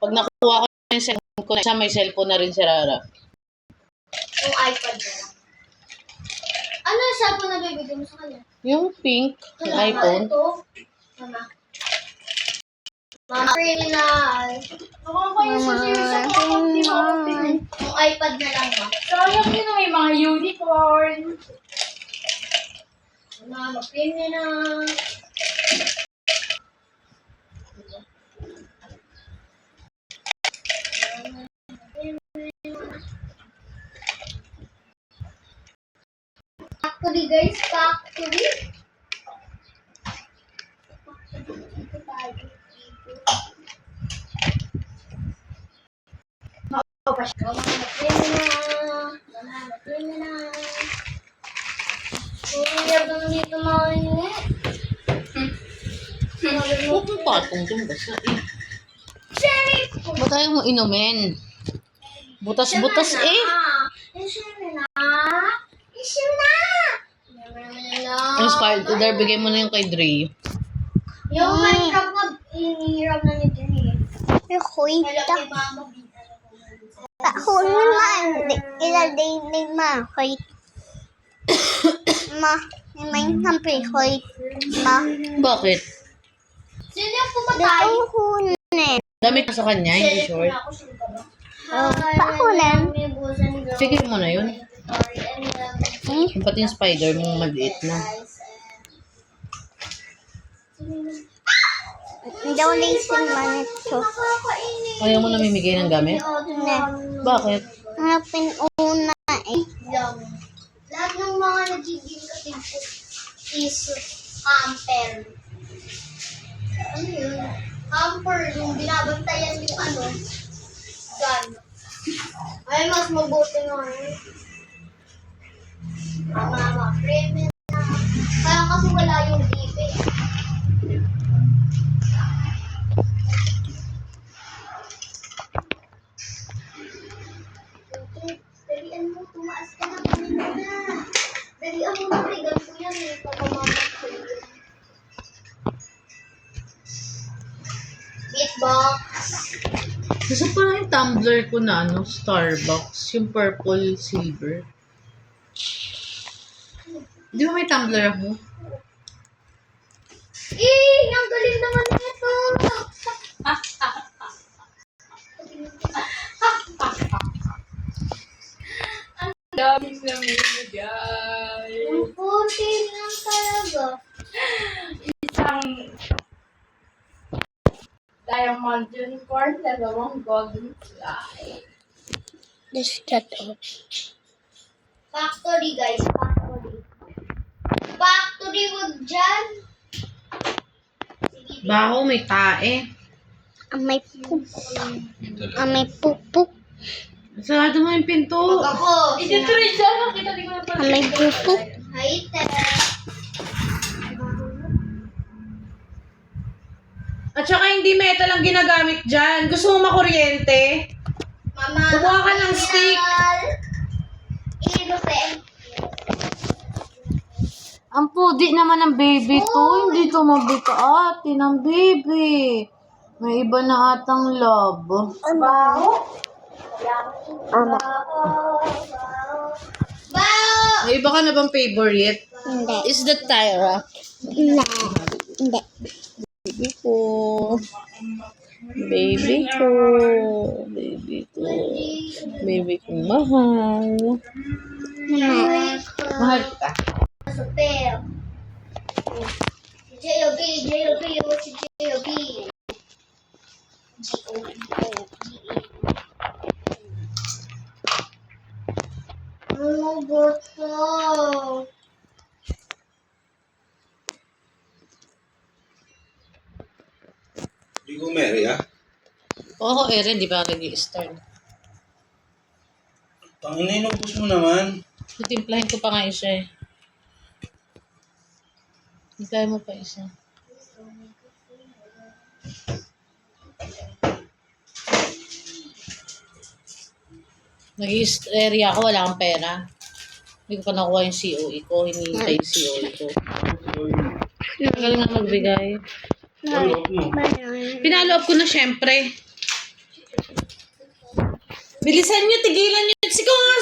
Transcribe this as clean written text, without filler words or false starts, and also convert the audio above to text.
Pag nakuha ko yung cellphone ko, siya may cellphone na rin si Rara. Yung iPad na lang. Ano yung cellphone na bibigyan mo sa kanya? Yung pink, yung iPhone. Ito. Mama, criminal. Yung iPad na lang ba? Sayang yun, may mga unicorn. Mama, criminal. Factory guys, factory. Huwag mo patong dyan basta eh. Ba't tayo mo inumin? Butas-butas eh. Inspired to there, bigay mo na yung kay Dre. Yung Minecraft na inihiram na ni Dre. Kuita. Ako naman, ilalay ma, hoy. Ma, may hampir, hoy. Ma, Bakit? Sino yung pumatay? natuhunin. Damit na sa kanya, hindi short. Pakulan. Sige mo na yun. Yung pati yung spider mong maliit na. Hindi ako lazy man ito. Ayaw mo namimigay ng gamit? Bakit? Ang pinuna eh. Lahat ng mga nagiging katip is hamper. Ano yun? Hamper, yung binabantayan yung ano, gun. Ay, mas mabuti nga yun. Mama, criminal. Kaya kasi wala yung TV. Dalian mo, tumaas ka na kanina na. Dalian mo na, regal ko yan eh. Papamamak ko yun. Beatbox. Gusto pa lang yung tumbler ko na ano, Starbucks. Yung purple silver. Di ba may tumbler ako? Ang galing naman nito. Daming namimigay. Ang puti lang talaga. Isang diamond unicorn, dalawang golden fly. This that up. Factory guys, factory. Factory wag dyan. Sige, Baho, may tae. May pup. May pupuk. Sarado mo yung pinto. wag ako. Ito rin siya, nakita di ko na pala. May pupuk. Hater. At saka hindi metal ang ginagamit dyan. Gusto mo makuryente? Mama. Kumuha ka ng stick. Innocent. Ang pudi naman ng baby to. Hindi to mabigaati ng baby. May iba na atang love. Baho. Ama. Baho. May iba ka na bang favorite? Hindi. Is that Tyra? Hindi. Hindi. Baby ko. Baby ko. Baby ko. Baby kong mahal. Mahal ka. Super. Si J.O.B. J.O.B. Si J.O.B. Ano ba ito? Hindi ko Mary, ah. Oo, Erin, di ba nag-i-start? Tangina, inubos mo naman. Titimplahin ko pa nga isa eh. Hintay mo pa isa. Nag-i-area ako, wala akong pera. Hindi ko pa nakuha yung COE ko. Hinihintay yung COE ko. Magaling na magbigay. Follow up mo. Pinalo up ko na syempre. Bilisan nyo, tigilan nyo. Sikaw nga,